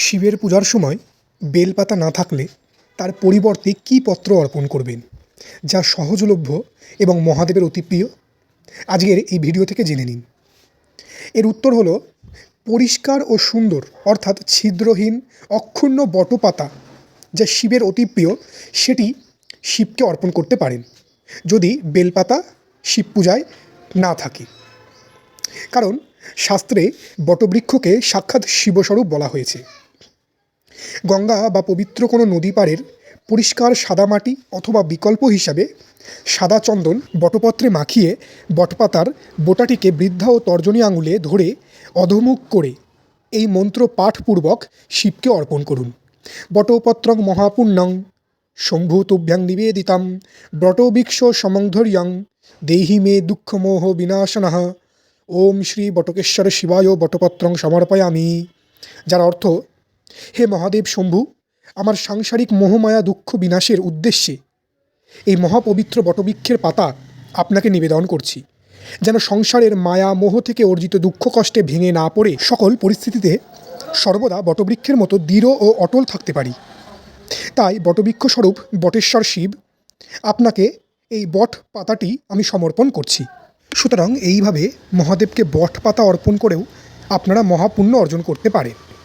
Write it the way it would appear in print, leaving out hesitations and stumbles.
শিবের পূজার সময় বেলপাতা না থাকলে তার পরিবর্তে কী পত্র অর্পণ করবেন, যা সহজলভ্য এবং মহাদেবের অতি প্রিয়? আজকের এই ভিডিও থেকে জেনে নিন। এর উত্তর হলো পরিষ্কার ও সুন্দর অর্থাৎ ছিদ্রহীন অক্ষুণ্ণ বটপাতা, যা শিবের অতি প্রিয়, সেটি শিবকে অর্পণ করতে পারেন যদি বেলপাতা শিব পূজায় না থাকে। কারণ শাস্ত্রে বটবৃক্ষকে সাক্ষাৎ শিবস্বরূপ বলা হয়েছে। গঙ্গা বা পবিত্র কোনো নদী পাড়ের পরিষ্কার সাদা মাটি অথবা বিকল্প হিসাবে সাদা চন্দন বটপত্রে মাখিয়ে বটপাতার বোটাটিকে বৃদ্ধা ও তর্জনী আঙুলে ধরে অধোমুখ করে এই মন্ত্র পাঠপূর্বক শিবকে অর্পণ করুন। বটপত্রং মহাপুণ্যং শম্ভু তুভ্যাং নিবেদিতাম বটবৃক্ষ সমংধর্যং দেহি মে দুঃখমোহ বিনাশনঃ। ওম শ্রী বটকেশ্বর শিবায় বটপত্রং সমর্পয়ামি। যার অর্থ, হে মহাদেব শম্ভু, আমার সাংসারিক মোহমায়া দুঃখ বিনাশের উদ্দেশ্যে এই মহাপবিত্র বটবৃক্ষের পাতা আপনাকে নিবেদন করছি, যেন সংসারের মায়া মোহ থেকে অর্জিত দুঃখ কষ্টে ভেঙে না পড়ে সকল পরিস্থিতিতে সর্বদা বটবৃক্ষের মতো দৃঢ় ও অটল থাকতে পারি। তাই বটবৃক্ষ স্বরূপ বটেশ্বর শিব, আপনাকে এই বট পাতাটি আমি সমর্পণ করছি। সুতরাং এইভাবে মহাদেবকে বট পাতা অর্পণ করেও আপনারা মহাপুণ্য অর্জন করতে পারেন।